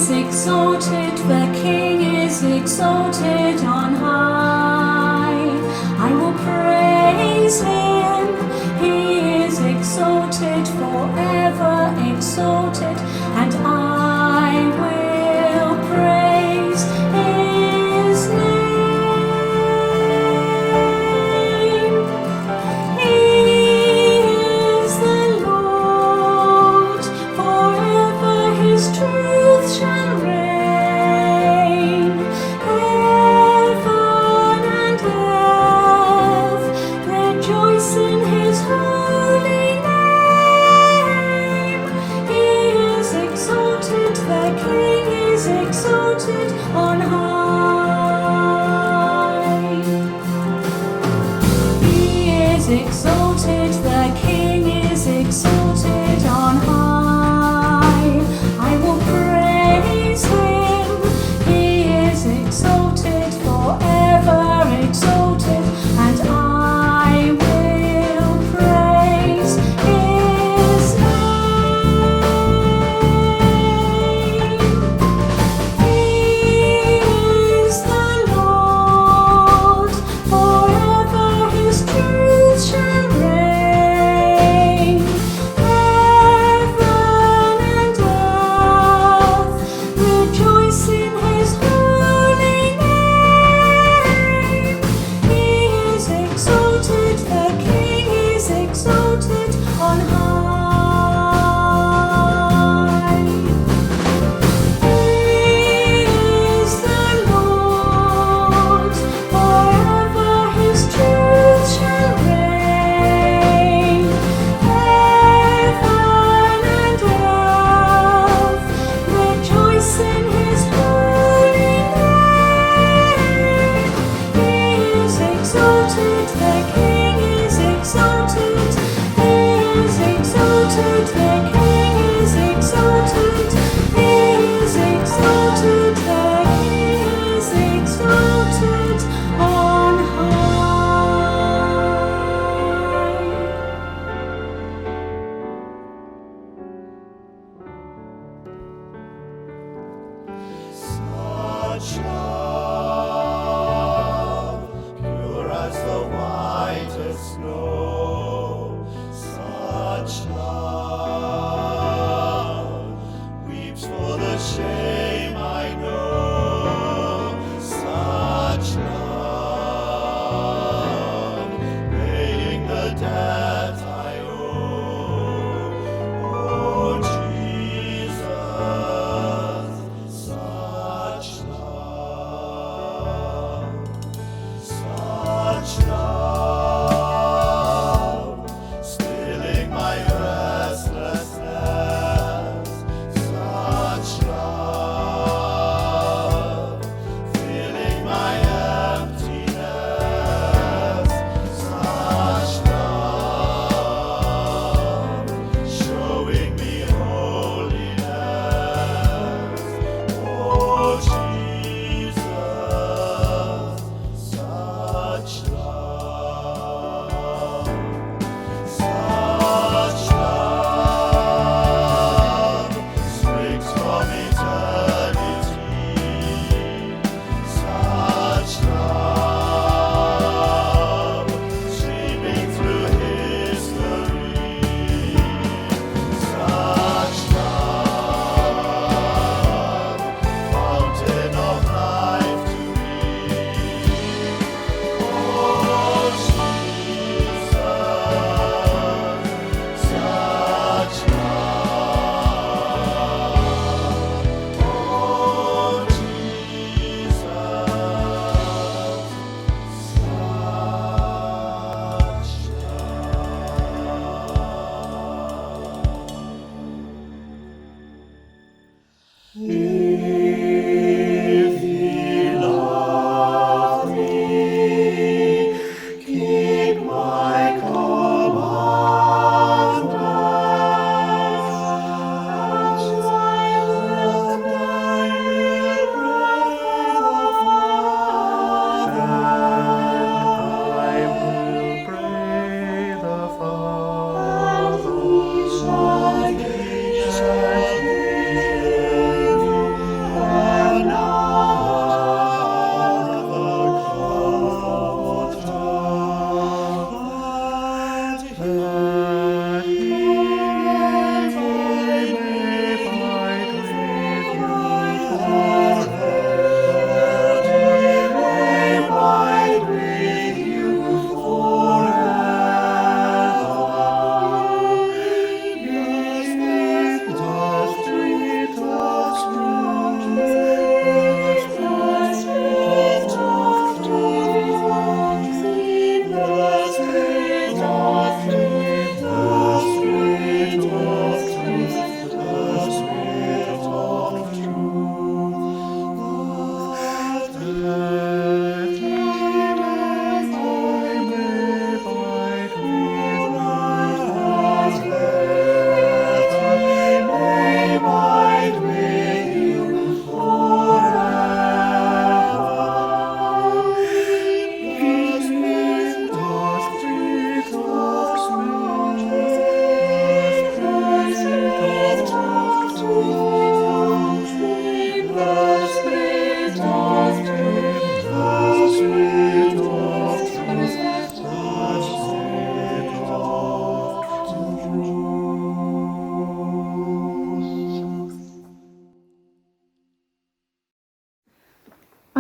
is exalted, the King is exalted on high. I will praise him, he is exalted, forever exalted, and I will praise his name. He is the Lord, forever his truth shall reign. Heaven and earth rejoice in his holy name. He is exalted, the King is exalted on high. He is exalted, the King is exalted on high. I will praise him, he is exalted, forever exalted, and I will praise his name. He is the Lord, forever his truth shall reign. Heaven and earth rejoice in his holy name. He is exalted, the King is exalted on high. He is the Lord, forever his truth shall reign. Heaven and earth rejoice in his holy name. He is exalted, the King is exalted. He is exalted, the King is exalted. He is exalted, the King is exalted on high. Such love, pure as the whitest snow. Such love weeps for the shame I know. Such love, paying the debt I owe. Oh Jesus, such love, such love, stilling my restlessness. Such love, filling my emptiness. Such love, showing me holiness. Oh Jesus, such love, such love, springs from eternity. Such love, streaming through history. Such love, fountain of life to me. Oh Jesus, such love. Oh Jesus, such love. If ye love me, keep my commandments, and I will pray the Father. I will pray the Father. And he shall give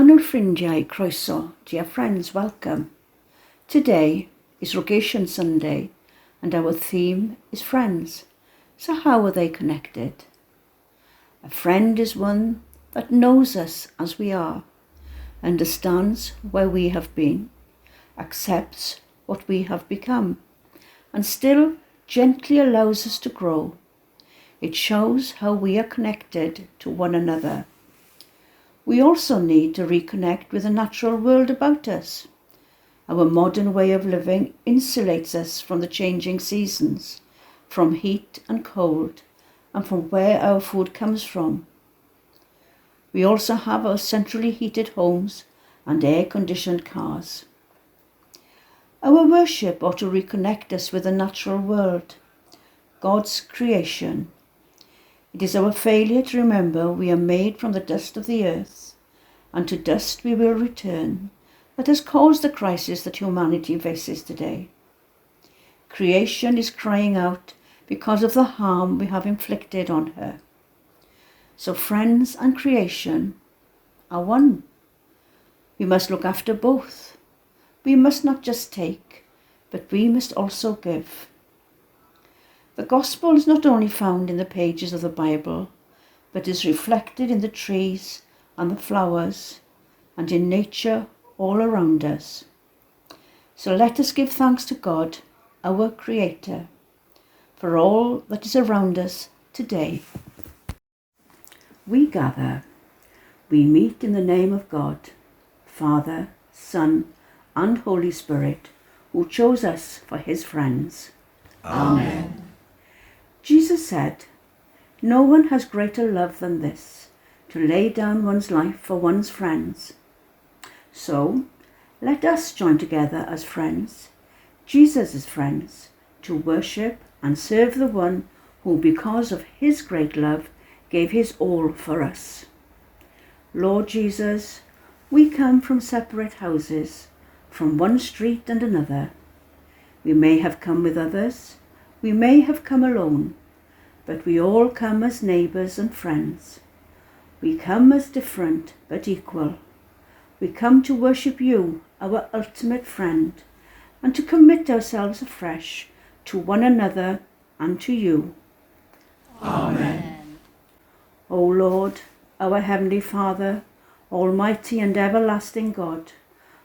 Annwyl ffrindiau, croeso. Dear friends, welcome. Today is Rogation Sunday and our theme is friends. So how are they connected? A friend is one that knows us as we are, understands where we have been, accepts what we have become, and still gently allows us to grow. It shows how we are connected to one another. We also need to reconnect with the natural world about us. Our modern way of living insulates us from the changing seasons, from heat and cold, and from where our food comes from. We also have our centrally heated homes and air-conditioned cars. Our worship ought to reconnect us with the natural world, God's creation. It is our failure to remember we are made from the dust of the earth, and to dust we will return, that has caused the crisis that humanity faces today. Creation is crying out because of the harm we have inflicted on her. So friends and creation are one. We must look after both. We must not just take, but we must also give. The gospel is not only found in the pages of the Bible, but is reflected in the trees and the flowers and in nature all around us. So let us give thanks to God, our Creator, for all that is around us today. We gather, we meet in the name of God, Father, Son, and Holy Spirit, who chose us for his friends. Amen. Jesus said, "No one has greater love than this, to lay down one's life for one's friends." So, let us join together as friends, Jesus' friends, to worship and serve the one who, because of his great love, gave his all for us. Lord Jesus, we come from separate houses, from one street and another. We may have come with others, we may have come alone, but we all come as neighbours and friends. We come as different but equal. We come to worship you, our ultimate friend, and to commit ourselves afresh to one another and to you. Amen. O Lord, our Heavenly Father, Almighty and everlasting God,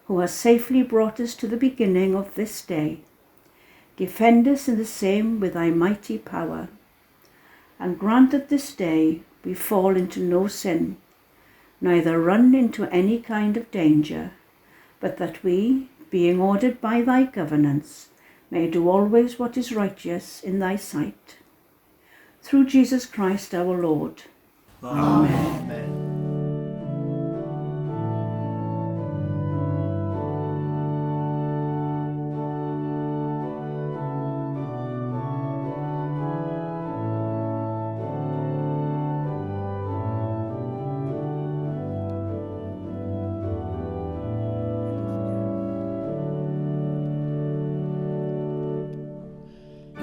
who has safely brought us to the beginning of this day, defend us in the same with thy mighty power, and grant that this day we fall into no sin, neither run into any kind of danger, but that we, being ordered by thy governance, may do always what is righteous in thy sight. Through Jesus Christ our Lord. Amen.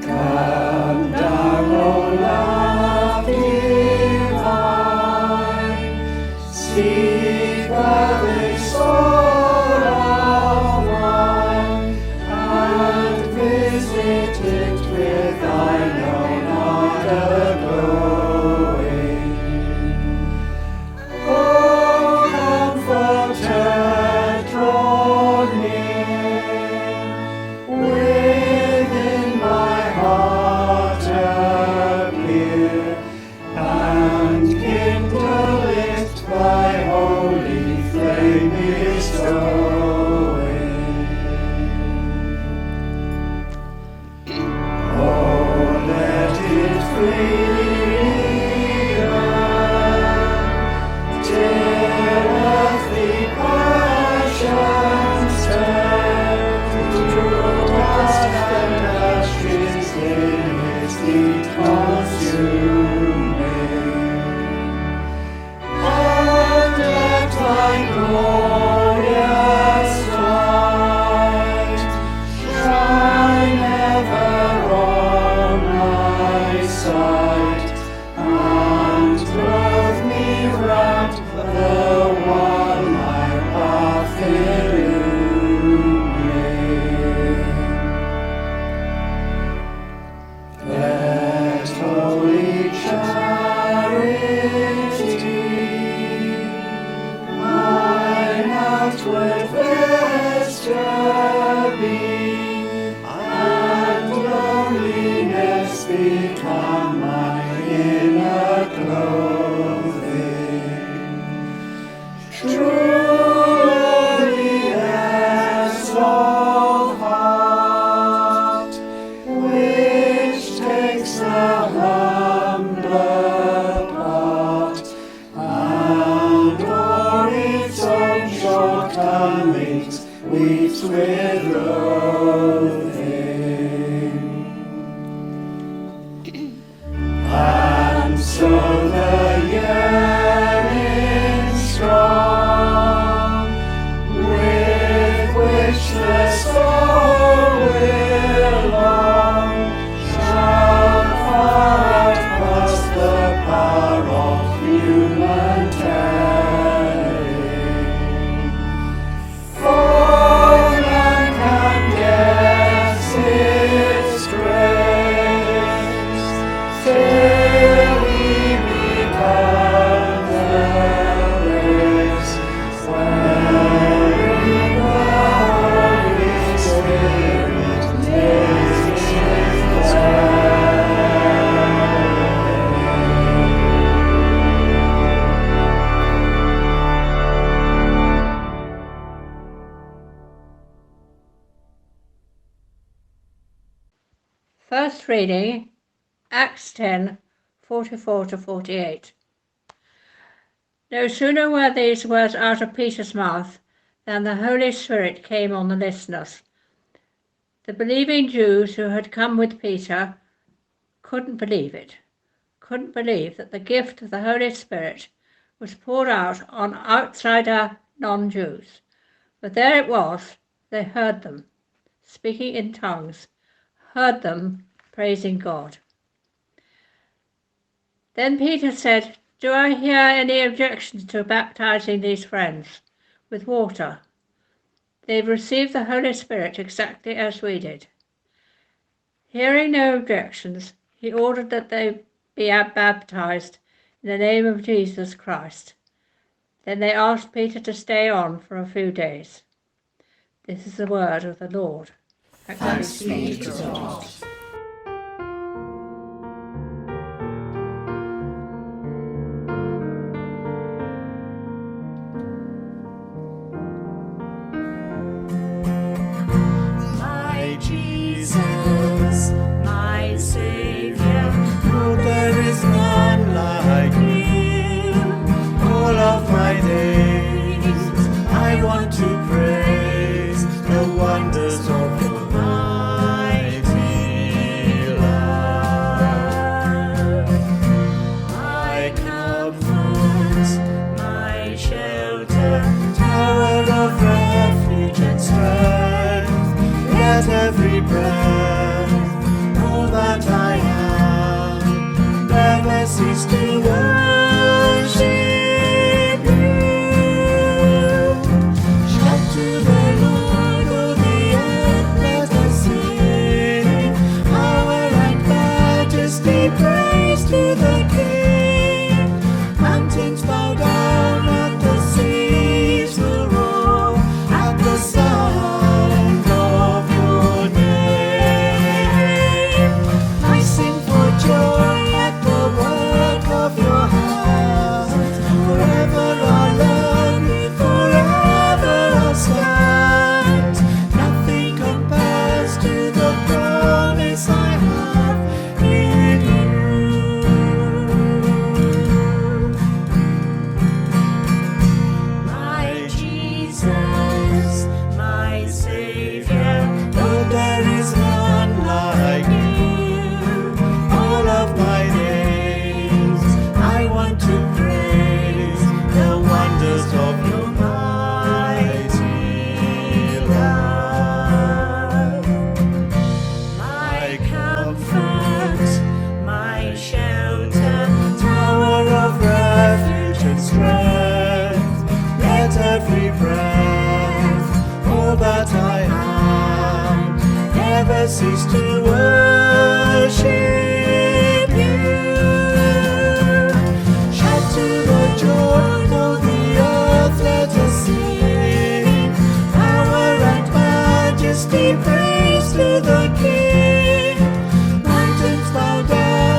Come down, O love divine, become my inner clothing. Truliness of heart, which takes a humbler part, and o'er its own shortcomings weeps with loathing. And so the yearning strong, with which the soul will long, shall far past the power of human telling. For none can guess its grace, till we become the race wherein the Holy Spirit lives with First reading, Acts 10:44-48. No sooner were these words out of Peter's mouth than the Holy Spirit came on the listeners. The believing Jews who had come with Peter couldn't believe that the gift of the Holy Spirit was poured out on outsider non-Jews. But there it was, they heard them speaking in tongues, heard them praising God. Then Peter said, "Do I hear any objections to baptizing these friends with water? They've received the Holy Spirit exactly as we did." Hearing no objections, he ordered that they be baptized in the name of Jesus Christ. Then they asked Peter to stay on for a few days. This is the word of the Lord. Thanks be to God. My Jesus, my Savior, Lord, there is none like you, all of my days. I want to praise the wonders of your mighty love. my comfort, my shelter, Tower of refuge and strength, let every breath, all that I am, never cease to worship you. Shout to the Lord, oh the earth, let us sing. Power and majesty, praise to the King. Mountains bow down and the seas will roar at the sound of your name. I sing for joy at the work of your hands. Forever I'll love you, forever I'll stand. Nothing compares to the promise I have in you. my Jesus, my Savior, Lord, there is none like you. All of my days, I want to praise the wonders of your mighty love. my comfort, my shelter, Tower of refuge and strength, let every breath, all that I am, never cease to worship you. Shout to the joy, oh the earth, let us sing. Power and majesty, praise to the King. Mountains bow down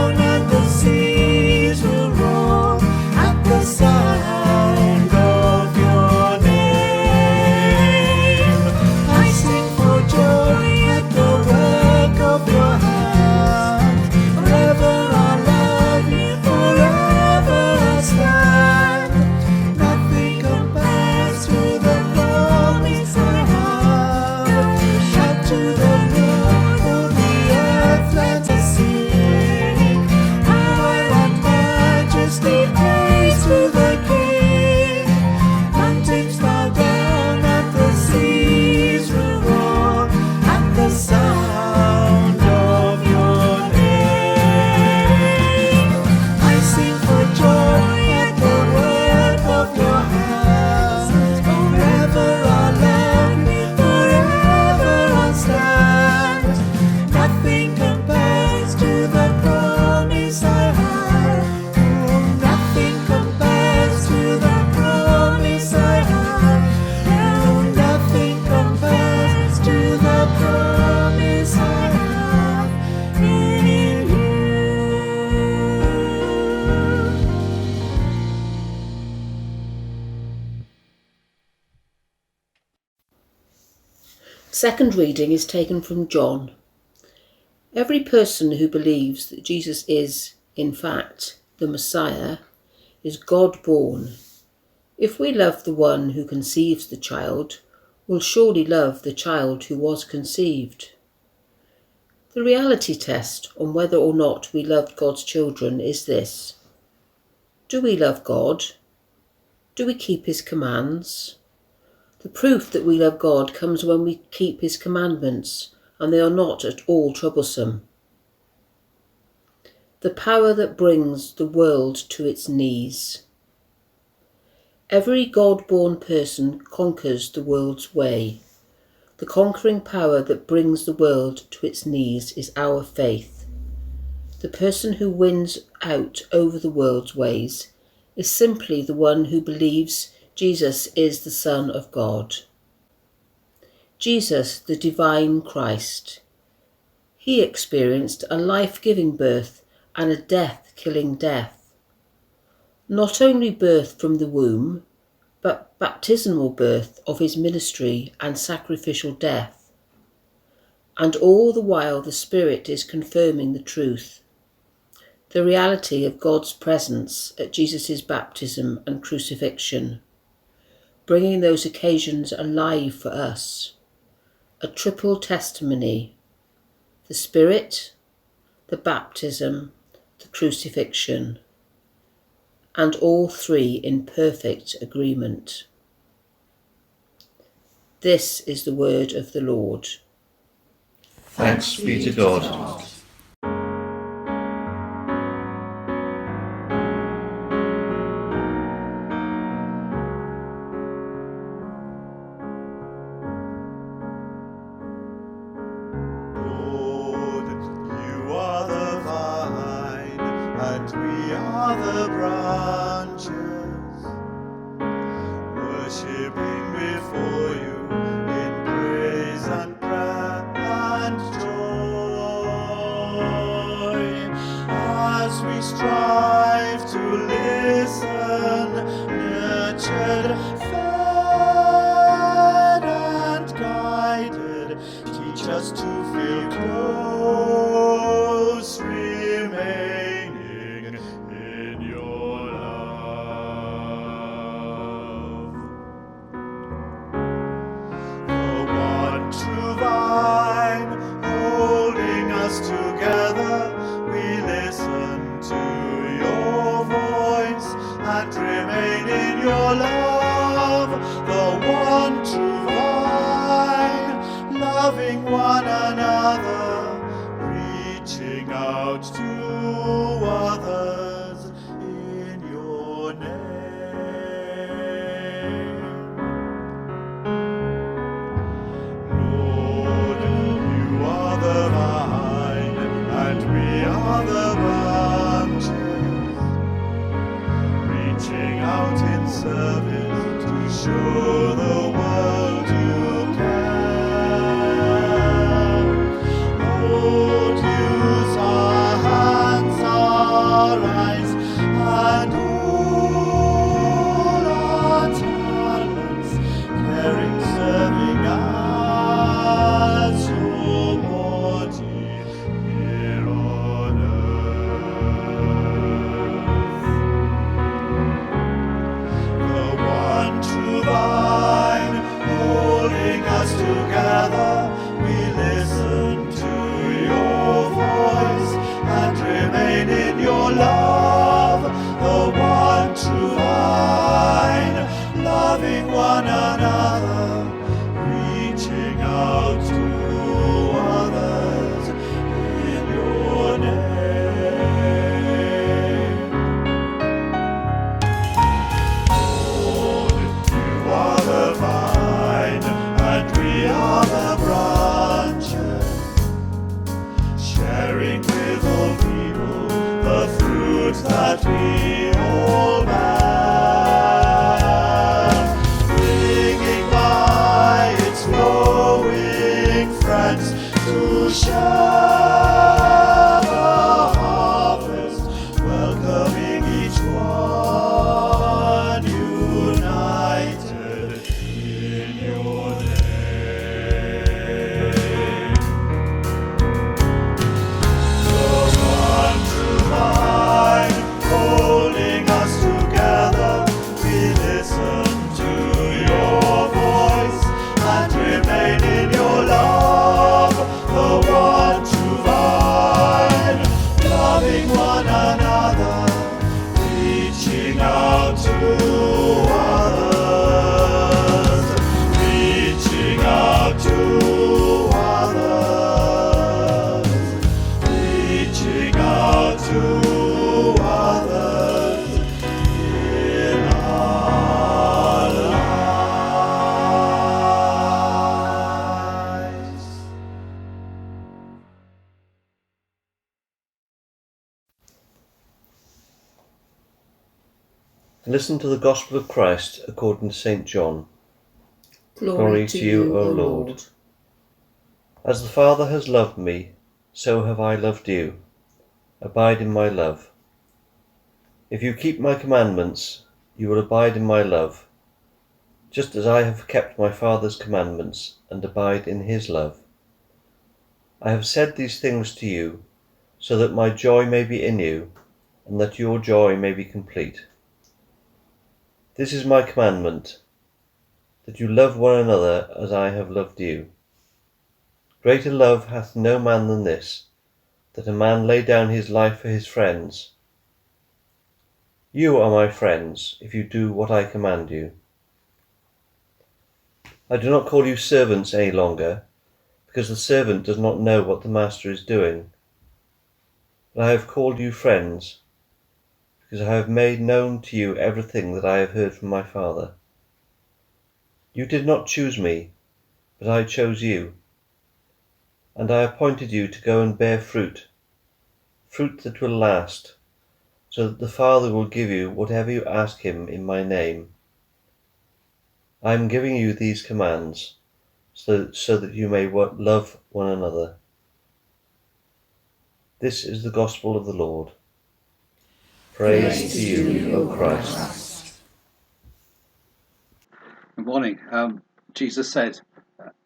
second reading is taken from John. Every person who believes that Jesus is, in fact, the Messiah, is God-born. If we love the one who conceives the child, we'll surely love the child who was conceived. The reality test on whether or not we love God's children is this. Do we love God? Do we keep his commands? The proof that we love God comes when we keep his commandments, and they are not at all troublesome. The power that brings the world to its knees. Every God-born person conquers the world's way. The conquering power that brings the world to its knees is our faith. The person who wins out over the world's ways is simply the one who believes Jesus is the Son of God. Jesus, the divine Christ. He experienced a life-giving birth and a death-killing death. Not only birth from the womb, but baptismal birth of his ministry and sacrificial death. And all the while the Spirit is confirming the truth, the reality of God's presence at Jesus' baptism and crucifixion, bringing those occasions alive for us. A triple testimony: the Spirit, the baptism, the crucifixion, and all three in perfect agreement. This is the word of the Lord. Thanks be to God. Lord, you are the vine, and we are the branches, worshipping before you in praise and prayer and joy, as we strive to listen, nurtured, fed and guided. Teach us to feel close, remaining in your love. The one true vine, holding us together, we listen to your voice and remain in your love. The one true vine, loving one another, reaching out to others in your name. Lord, you are the vine, and we are the branches, reaching out in service to show the world you care. Lord, use our hands, our eyes, and all our talents, caring, serving as your body here on earth. The one true vine, holding us together, we listen to your voice and remain in your love. The one true vine, loving one another, reaching out to others in your name. Lord, you are the vine, and we are the branches, sharing with all people the fruit that we all bear, bringing by its flowing friends to share the harvest, welcoming each one united in your name. Listen to the Gospel of Christ according to St. John. Glory to you, O Lord. As the Father has loved me, so have I loved you. Abide in my love. If you keep my commandments, you will abide in my love, just as I have kept my Father's commandments and abide in his love. I have said these things to you, so that my joy may be in you, and that your joy may be complete. This is my commandment, that you love one another as I have loved you. Greater love hath no man than this, that a man lay down his life for his friends. You are my friends, if you do what I command you. I do not call you servants any longer, because the servant does not know what the master is doing. But I have called you friends, because I have made known to you everything that I have heard from my Father. You did not choose me, but I chose you, and I appointed you to go and bear fruit, fruit that will last, so that the Father will give you whatever you ask him in my name. I am giving you these commands, so that you may love one another. This is the gospel of the Lord. Praise to you, O Christ. Good morning. Jesus said,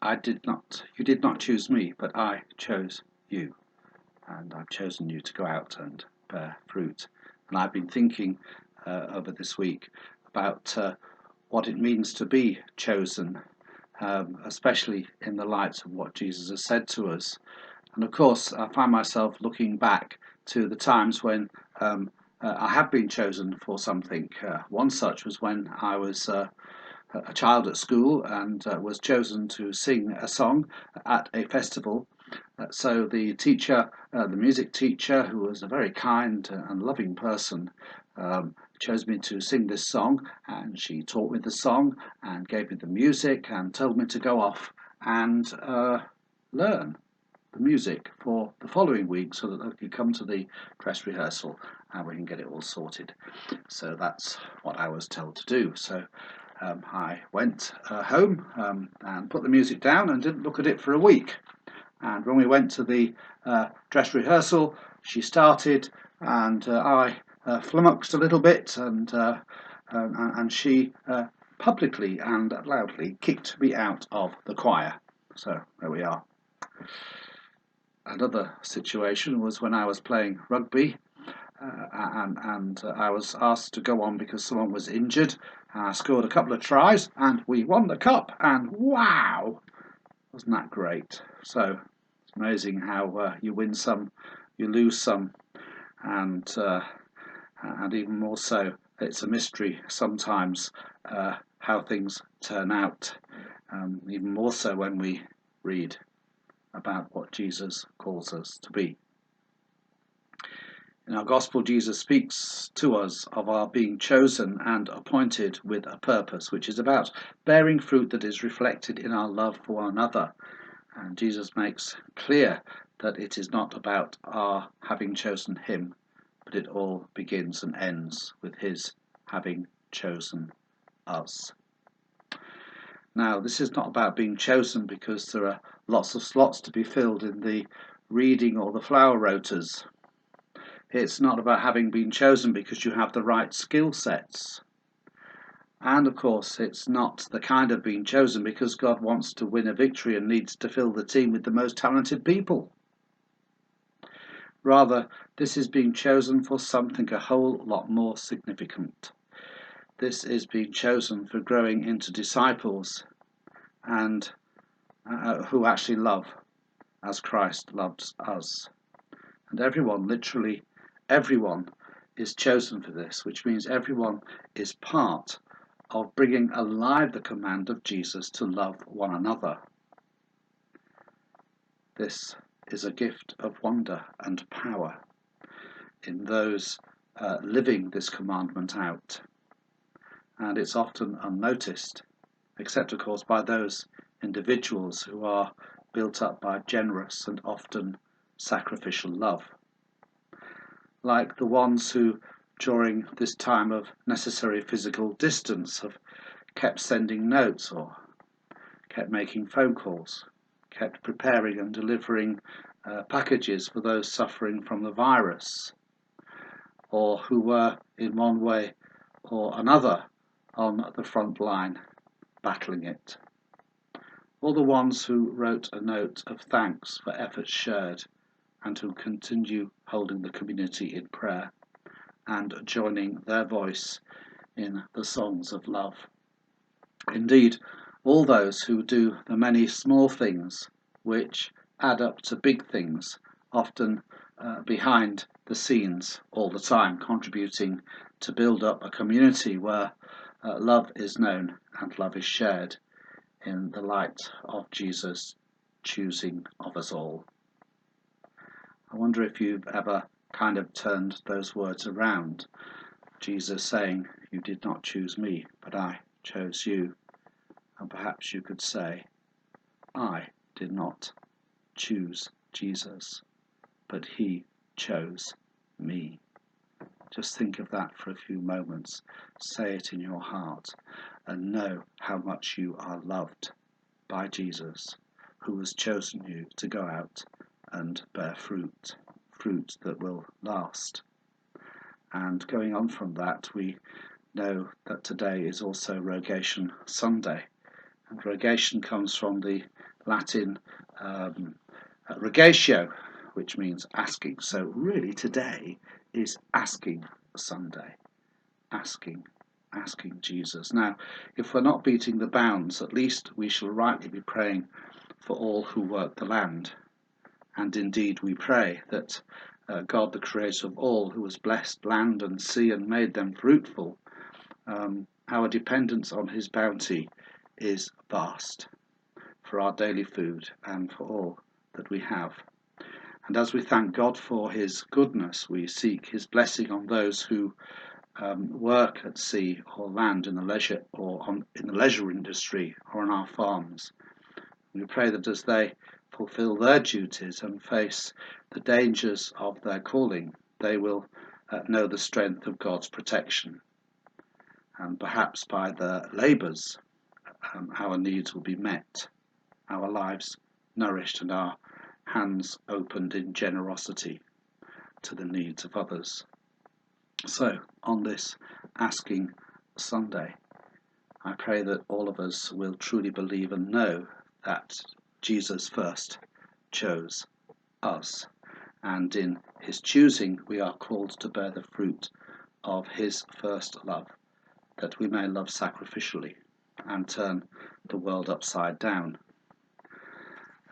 you did not choose me, but I chose you. And I've chosen you to go out and bear fruit. And I've been thinking over this week about what it means to be chosen, especially in the light of what Jesus has said to us. And of course, I find myself looking back to the times when I have been chosen for something. One such was when I was a child at school and was chosen to sing a song at a festival. So the teacher, the music teacher, who was a very kind and loving person, chose me to sing this song, and she taught me the song and gave me the music and told me to go off and learn the music for the following week so that I could come to the dress rehearsal and we can get it all sorted. So that's what I was told to do. So I went home and put the music down and didn't look at it for a week. And when we went to the dress rehearsal, she started, and I flummoxed a little bit, and she publicly and loudly kicked me out of the choir. So there we are. Another situation was when I was playing rugby, and I was asked to go on because someone was injured. I scored a couple of tries, and we won the cup. And wow, wasn't that great? So it's amazing how you win some, you lose some, and even more so, it's a mystery sometimes how things turn out. Even more so when we read about what Jesus calls us to be. In our Gospel, Jesus speaks to us of our being chosen and appointed with a purpose, which is about bearing fruit that is reflected in our love for one another. And Jesus makes clear that it is not about our having chosen him, but it all begins and ends with his having chosen us. Now, this is not about being chosen because there are lots of slots to be filled in the reading or the flower rotas. It's not about having been chosen because you have the right skill sets. And of course, it's not the kind of being chosen because God wants to win a victory and needs to fill the team with the most talented people. Rather, this is being chosen for something a whole lot more significant. This is being chosen for growing into disciples and who actually love as Christ loves us. And everyone, literally everyone, is chosen for this, which means everyone is part of bringing alive the command of Jesus to love one another. This is a gift of wonder and power in those living this commandment out. And it's often unnoticed, except of course by those individuals who are built up by generous and often sacrificial love. Like the ones who during this time of necessary physical distance, have kept sending notes or kept making phone calls, kept preparing and delivering packages for those suffering from the virus, or who were in one way or another on the front line battling it. All the ones who wrote a note of thanks for efforts shared and who continue holding the community in prayer and joining their voice in the songs of love. Indeed, all those who do the many small things which add up to big things, often behind the scenes all the time, contributing to build up a community where love is known and love is shared in the light of Jesus' choosing of us all. I wonder if you've ever kind of turned those words around. Jesus saying, "You did not choose me, but I chose you." And perhaps you could say, "I did not choose Jesus, but he chose me." Just think of that for a few moments. Say it in your heart and know how much you are loved by Jesus, who has chosen you to go out and bear fruit that will last. And going on from that, we know that today is also Rogation Sunday. And rogation comes from the Latin rogatio, which means asking. So really today is asking Sunday. Asking Jesus. Now, if we're not beating the bounds, at least we shall rightly be praying for all who work the land. And indeed we pray that God, the creator of all, who has blessed land and sea and made them fruitful, our dependence on his bounty is vast for our daily food and for all that we have. And as we thank God for his goodness, we seek his blessing on those who work at sea or land in the leisure in the leisure industry or on our farms. We pray that as they fulfill their duties and face the dangers of their calling, they will know the strength of God's protection. And perhaps by their labours, our needs will be met, our lives nourished, and our hands opened in generosity to the needs of others. So, on this Asking Sunday, I pray that all of us will truly believe and know that Jesus first chose us, and in his choosing we are called to bear the fruit of his first love, that we may love sacrificially and turn the world upside down.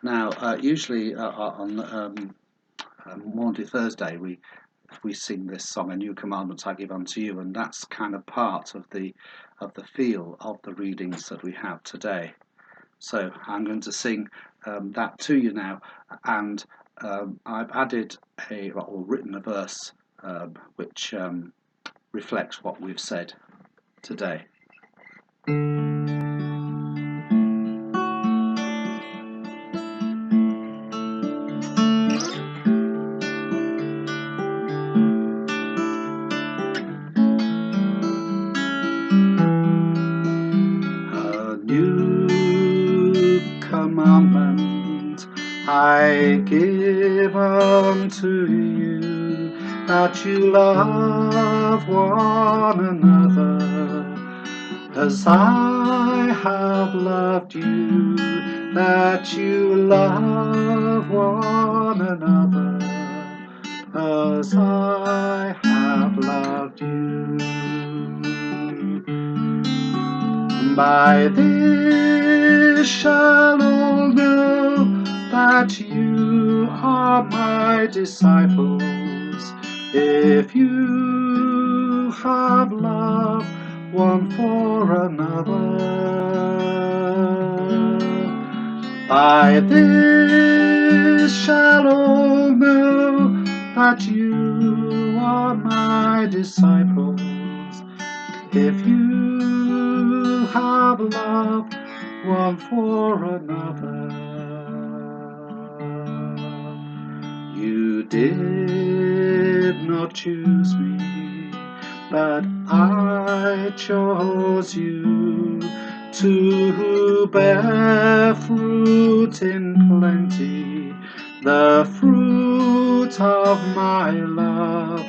Now, usually on Maundy Thursday we sing this song, "A New Commandment I Give Unto You," and that's kind of part of the feel of the readings that we have today. So I'm going to sing that to you now, and I've added written a verse which reflects what we've said today. A new commandment I give unto you, that you love one another as I have loved you, that you love one another as I have loved you. By this shall all know that you are my disciples, if you have love one for another. By this shall all know that you are my disciples, if you have love one for another. You did not choose me, but I chose you to bear fruit in plenty, the fruit of my love,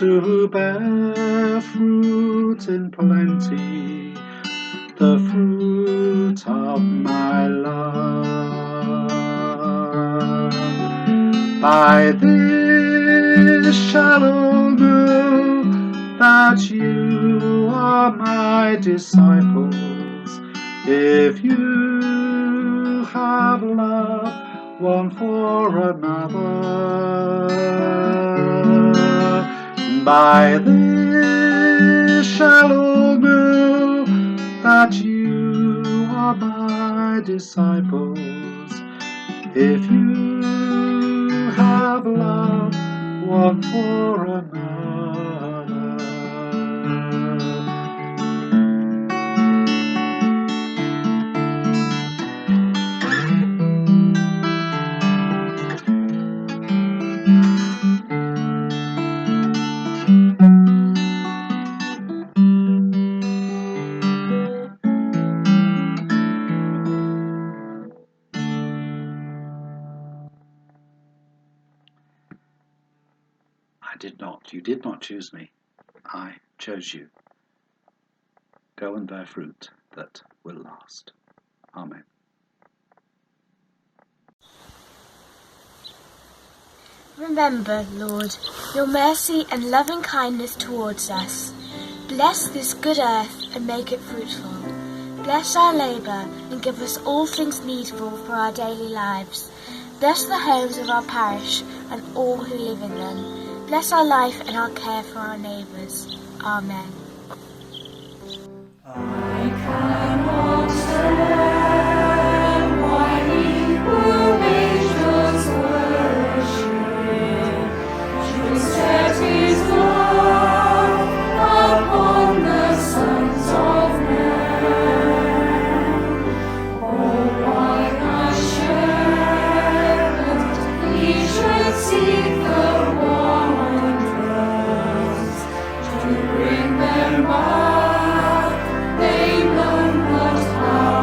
to bear fruit in plenty, the fruit of my love. By this shall all know that you are my disciples, if you have love one for another. By this shall all know that you are my disciples, if you have love one for another. You did not choose me. I chose you. Go and bear fruit that will last. Amen. Remember, Lord, your mercy and loving kindness towards us. Bless this good earth and make it fruitful. Bless our labour and give us all things needful for our daily lives. Bless the homes of our parish and all who live in them. Bless our life and our care for our neighbours. Amen. I cannot stand while equal angels worship. Should set his love upon the sons of men. Oh, like a shepherd, he should seek the wanderers to bring them back. They know not how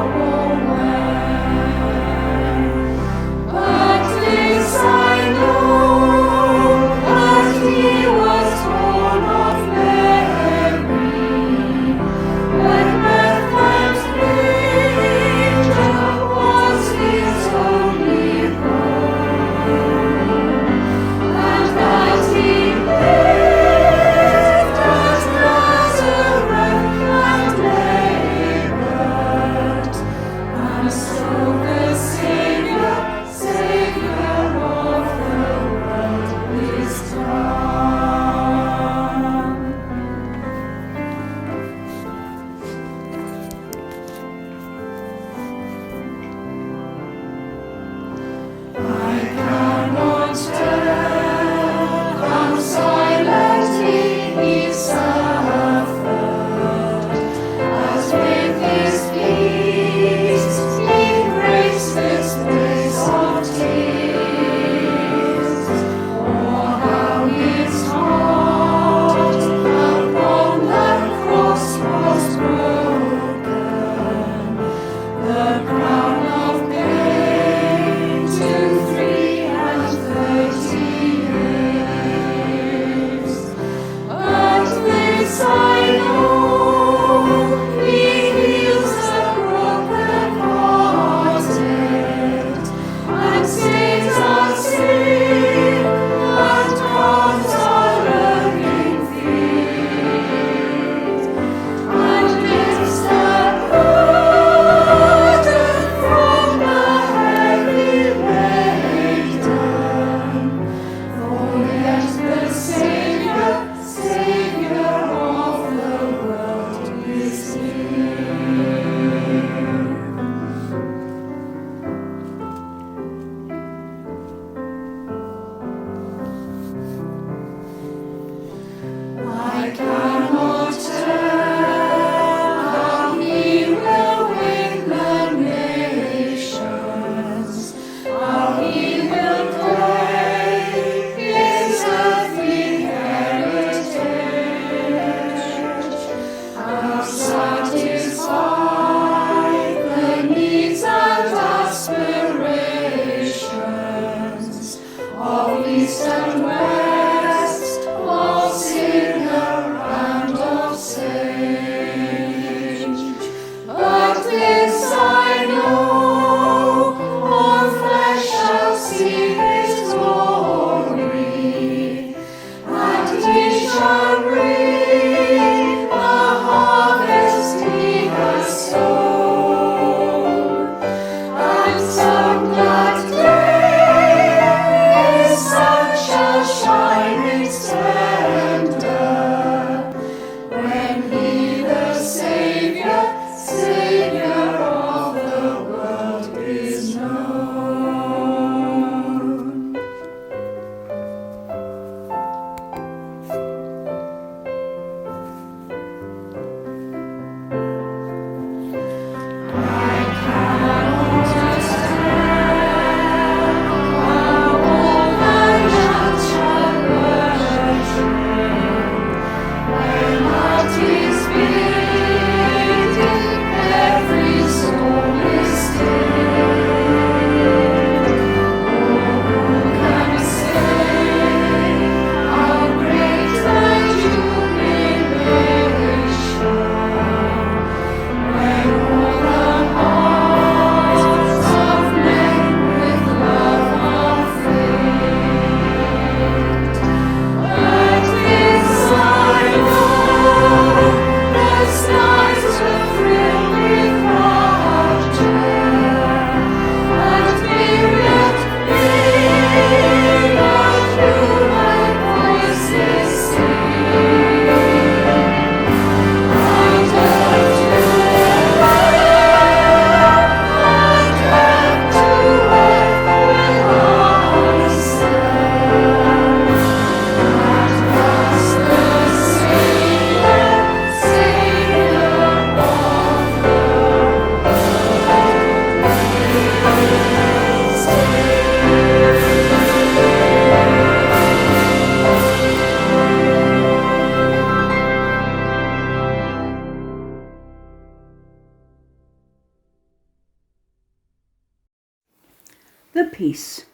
The peace.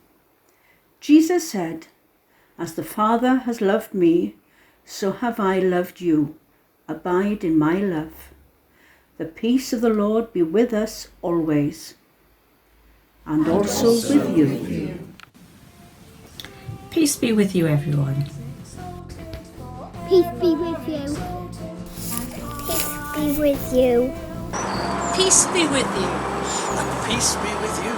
Jesus said, "As the Father has loved me, so have I loved you. Abide in my love. The peace of the Lord be with us always, and also with you." Peace be with you, everyone. Peace be with you. Peace be with you. Peace be with you. And peace be with you.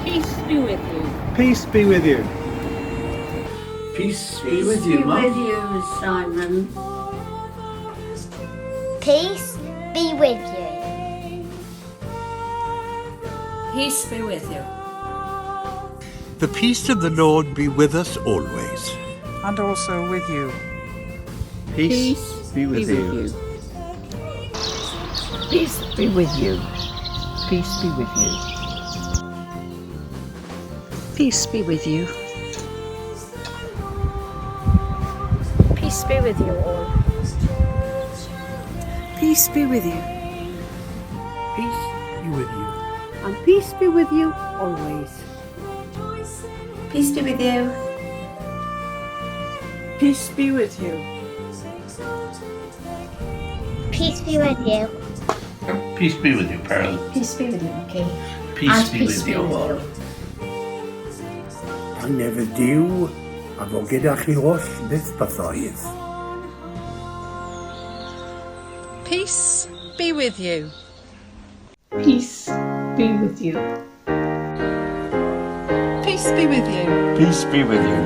Peace be with you. Peace be with you. Peace be with you, Mum. With you, Simon. Peace be with you. Peace be with you. The peace of the Lord be with us always. And also with you. Peace be with you. Peace be with you. Peace be with you. Peace be with you. Peace be with you all. Peace be with you. Peace be with you. And peace be with you always. Peace be with you. Peace be with you. Peace be with you. Peace be with you, Pearl. Peace be with you, okay? Peace be with you all. Dyma a fo chi oll byth bythoedd. Peace be with you. Peace be with you. Peace be with you. Peace be with you.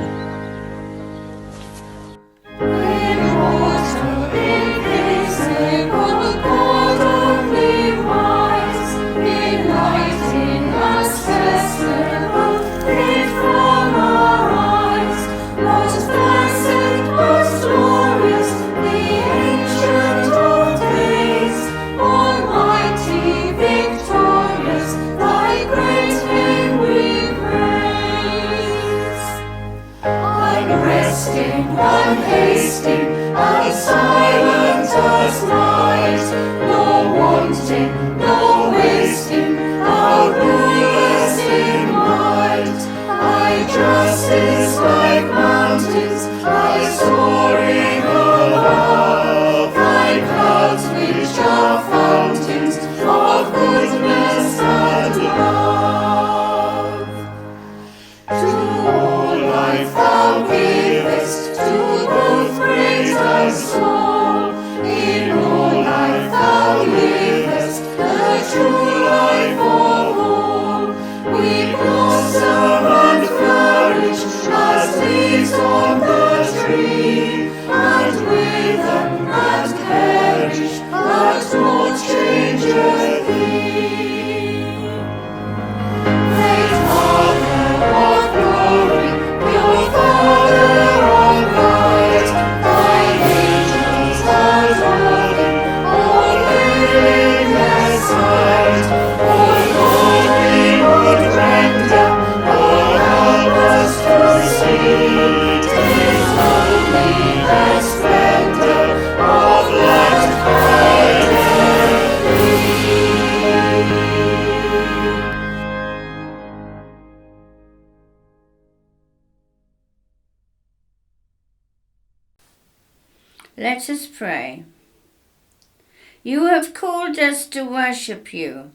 Let us pray. You have called us to worship you,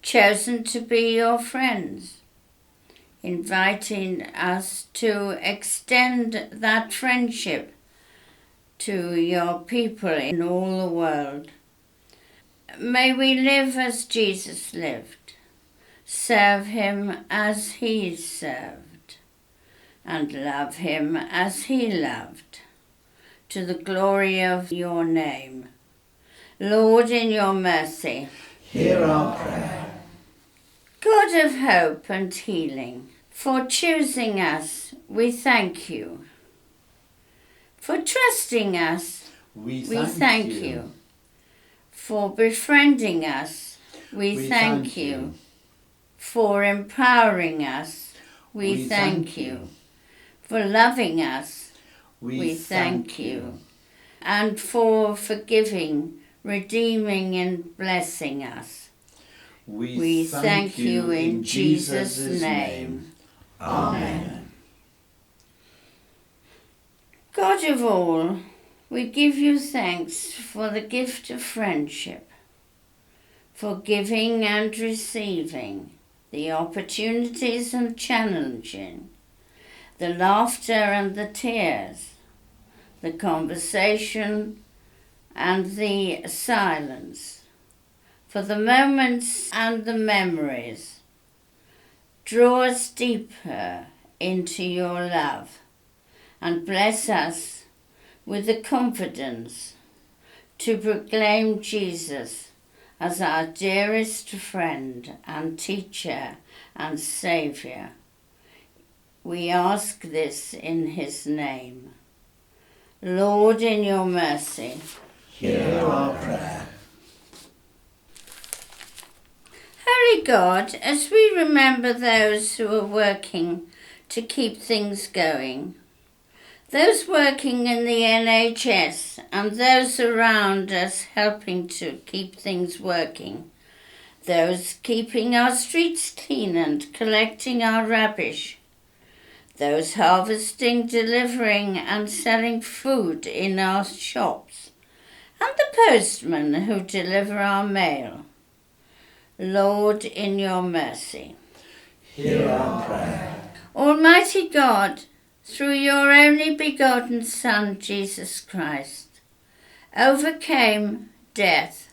chosen to be your friends, inviting us to extend that friendship to your people in all the world. May we live as Jesus lived, serve him as he served, and love him as he loved, to the glory of your name. Lord, in your mercy, Hear our prayer. God of hope and healing, for choosing us, we thank you. For trusting us, we thank you. For befriending us, we thank you. For empowering us, we thank you. For loving us, we thank you. And for forgiving, redeeming and blessing us, We thank you in Jesus' name. Amen. God of all, we give you thanks for the gift of friendship, for giving and receiving, the opportunities and challenging, the laughter and the tears, the conversation and the silence, for the moments and the memories. Draw us deeper into your love and bless us with the confidence to proclaim Jesus as our dearest friend and teacher and Saviour. We ask this in his name. Lord, in your mercy, hear our prayer. Holy God, as we remember those who are working to keep things going, those working in the NHS and those around us helping to keep things working, those keeping our streets clean and collecting our rubbish, those harvesting, delivering and selling food in our shops, and the postmen who deliver our mail. Lord, in your mercy, hear our prayer. Almighty God, through your only begotten Son, Jesus Christ, overcame death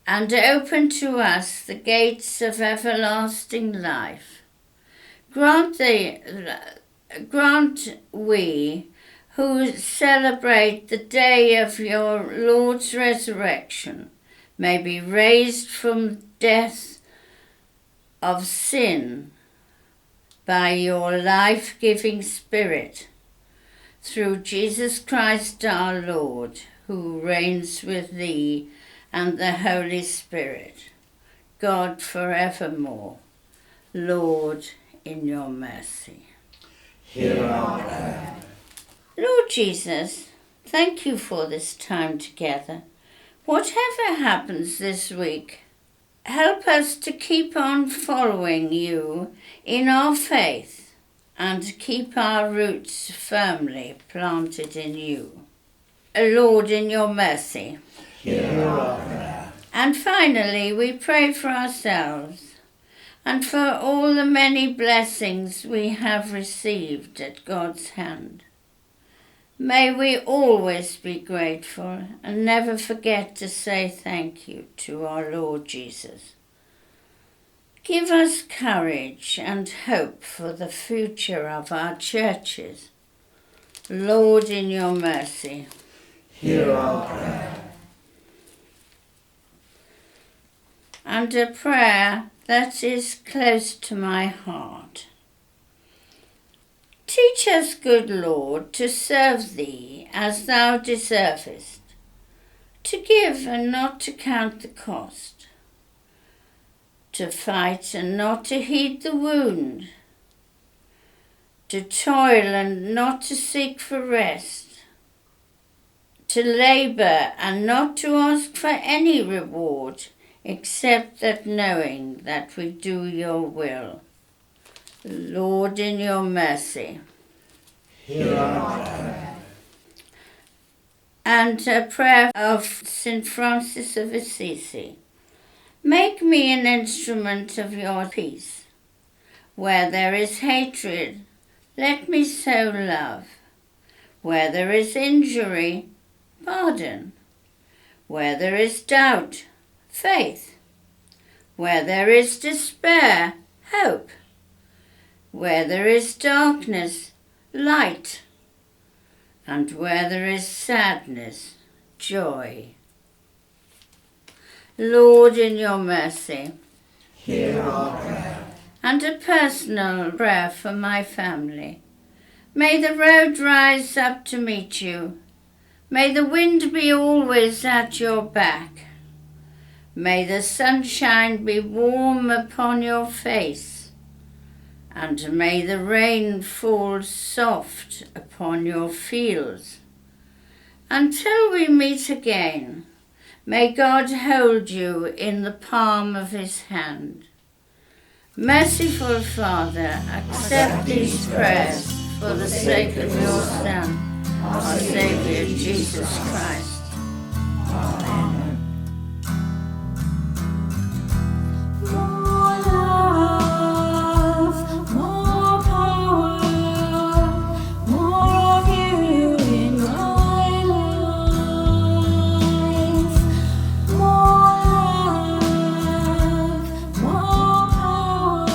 and opened to us the gates of everlasting life. Grant we, who celebrate the day of your Lord's resurrection, may be raised from death of sin by your life-giving Spirit, through Jesus Christ our Lord, who reigns with thee and the Holy Spirit, God forevermore. Lord, in your mercy, hear our prayer. Lord Jesus, thank you for this time together. Whatever happens this week, help us to keep on following you in our faith and keep our roots firmly planted in you. Lord, in your mercy, hear our prayer. And finally, we pray for ourselves and for all the many blessings we have received at God's hand. May we always be grateful and never forget to say thank you to our Lord Jesus. Give us courage and hope for the future of our churches. Lord, in your mercy, hear our prayer. And a prayer that is close to my heart. Teach us, good Lord, to serve thee as thou deservest, to give and not to count the cost, to fight and not to heed the wound, to toil and not to seek for rest, to labour and not to ask for any reward, except that knowing that we do your will. Lord, in your mercy, hear our prayer. And a prayer of St. Francis of Assisi. Make me an instrument of your peace. Where there is hatred, let me sow love. Where there is injury, pardon. Where there is doubt, faith. Where there is despair, hope. Where there is darkness, light. And where there is sadness, joy. Lord, in your mercy, hear our prayer. And a personal prayer for my family. May the road rise up to meet you. May the wind be always at your back. May the sunshine be warm upon your face. And may the rain fall soft upon your fields. Until we meet again, May God hold you in the palm of his hand. Merciful Father, accept these prayers for the sake of your Son, our Saviour Jesus Christ. Amen. More love, more power, more of you in my life. More love, more power,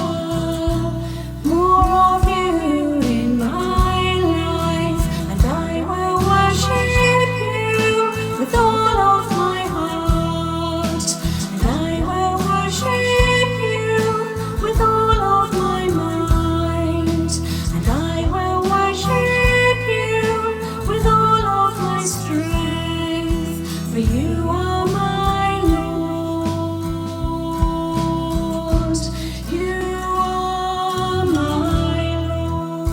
more of you in my life. And I will worship you with all of my heart. And I will worship you with all of my mind. And I will worship you with all of my strength. For you are my Lord. You are my Lord.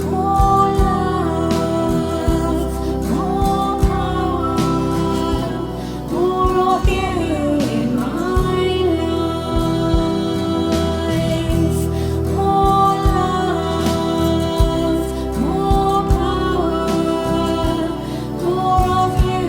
More love, more power, more of you in my life. More love, more power, more of you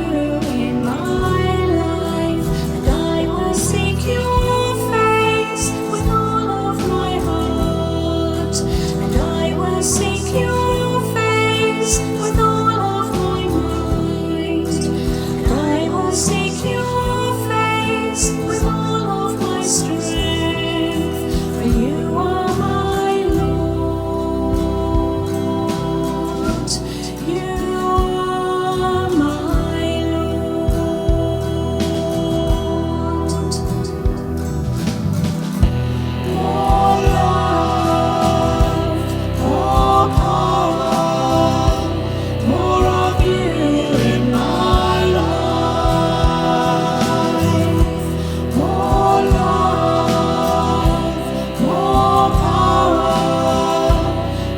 in my life. And I will seek your face with all of my heart. And I will seek your face with all of my mind. And I will seek your face with all of my strength. For you are my Lord. You are my Lord. More love, more power, more of you in my life. More love, more power,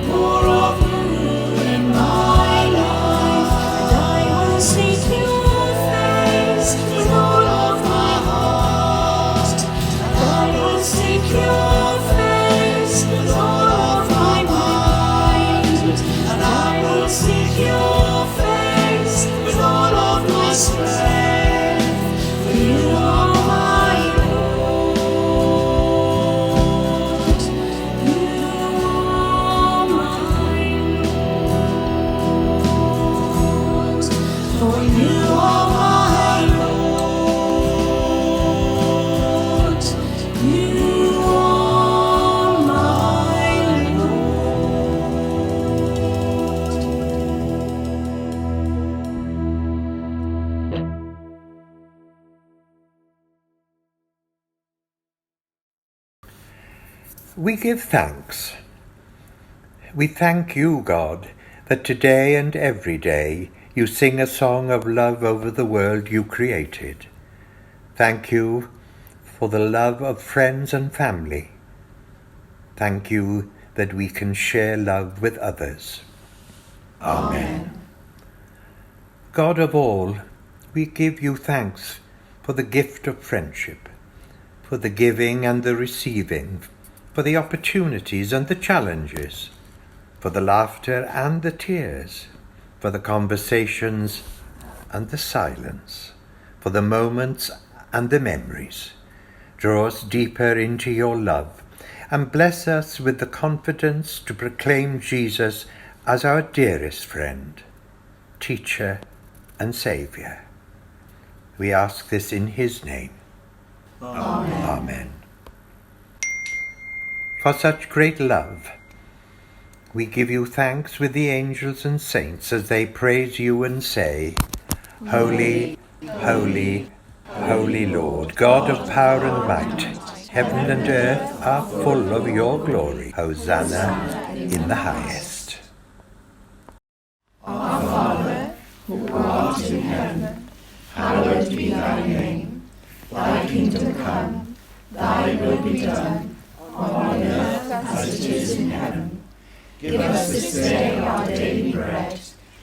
more of you in my life. And I will seek your face with all of my heart. And I will seek your face with all of my mind. And I will seek your face with all of my strength. For you are my Lord. You are my Lord. For you are my Lord. You are my We give thanks. We thank you, God, that today and every day you sing a song of love over the world you created. Thank you for the love of friends and family. Thank you that we can share love with others. Amen. God of all, we give you thanks for the gift of friendship, for the giving and the receiving, for the opportunities and the challenges, for the laughter and the tears, for the conversations and the silence, for the moments and the memories. Draw us deeper into your love and bless us with the confidence to proclaim Jesus as our dearest friend, teacher and Saviour. We ask this in his name. Amen. Amen. For such great love, we give you thanks with the angels and saints as they praise you and say, Holy, holy, holy Lord, God of power and might, heaven and earth are full of your glory. Hosanna in the highest. Our Father, who art in heaven, hallowed be thy name. Thy kingdom come, thy will be done, on earth as it is in heaven. Give us this day our daily bread,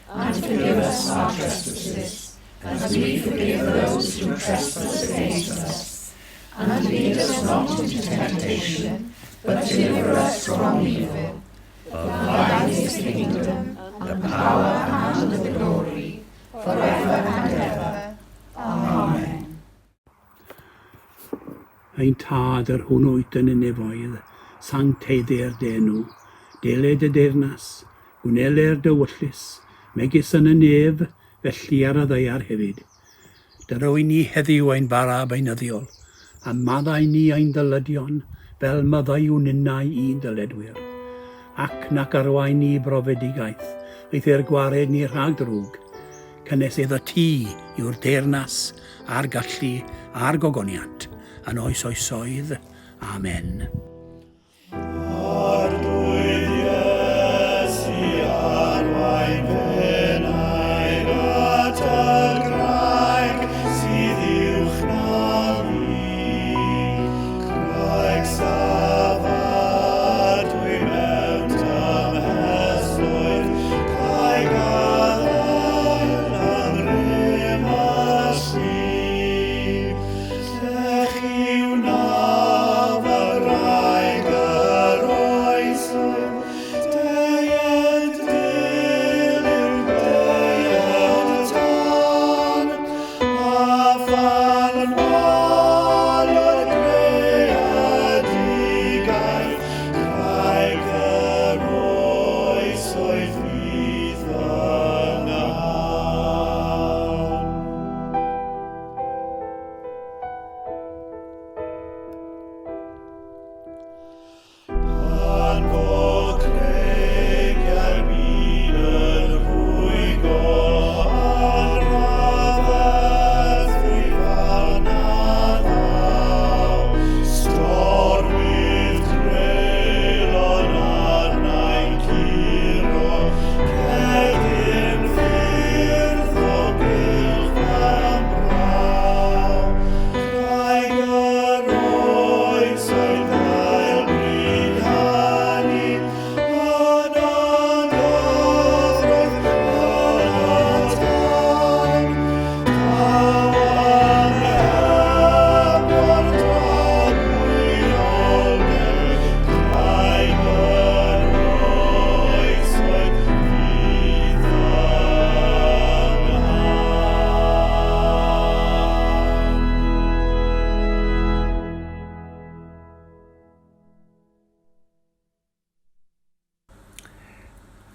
and forgive us our trespasses, as we forgive those who trespass against us. And lead us not into temptation, but deliver us from evil. For thine is the kingdom, the power, and the glory, forever and ever. Amen. Ein tad yr hwn oed yn y nefoedd, sancteiddau'r denw, deled y deyrnas, gwneler dywyllus, megis yn y nef, felly ar y ddeiar hefyd. Dyro i ni heddiw ein bara beinyddiol, a maddau ni ein dylydion, fel maddau wninnau i'n dyledwyr. Ac nac arwain ni brofedigaeth, eith e'r gwared ni rhag drwg, cynnes iddo ti yw'r deyrnas, a'r gallu, a'r gogoniant, yn oes oesoedd. Amen.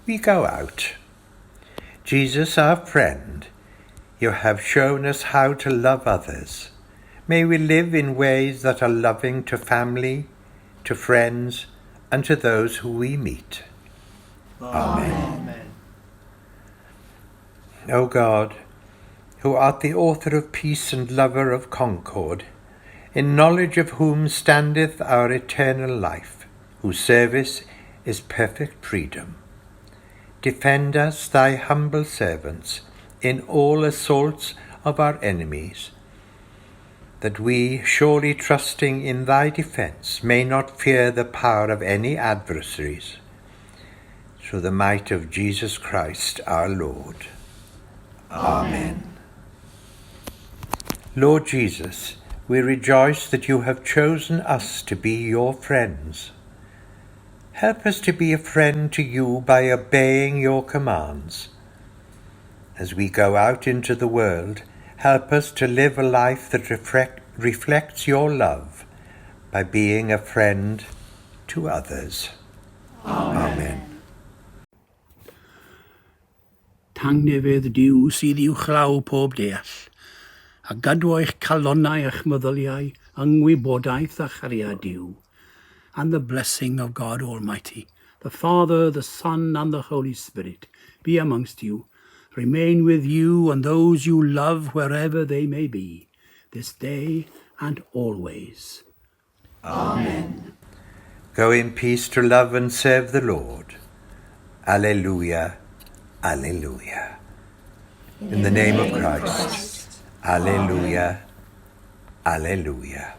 We go out. Jesus, our friend, you have shown us how to love others. May we live in ways that are loving to family, to friends, and to those who we meet. Amen. O God, who art the author of peace and lover of concord, in knowledge of whom standeth our eternal life, whose service is perfect freedom, defend us, thy humble servants, in all assaults of our enemies, that we, surely trusting in thy defence, may not fear the power of any adversaries, through the might of Jesus Christ our Lord. Amen. Lord Jesus, we rejoice that you have chosen us to be your friends. Help us to be a friend to you by obeying your commands. As we go out into the world, help us to live a life that reflects your love by being a friend to others. Amen. Tangnefydd Duw sydd i'w chlaw pob deall, a gadw eich calonnau eich meddyliau, yngwybodaeth a chariad Duw, and the blessing of God Almighty, the Father, the Son, and the Holy Spirit, be amongst you, remain with you and those you love wherever they may be, this day and always. Amen. Go in peace to love and serve the Lord. Alleluia, alleluia. In the name of Christ, alleluia, alleluia.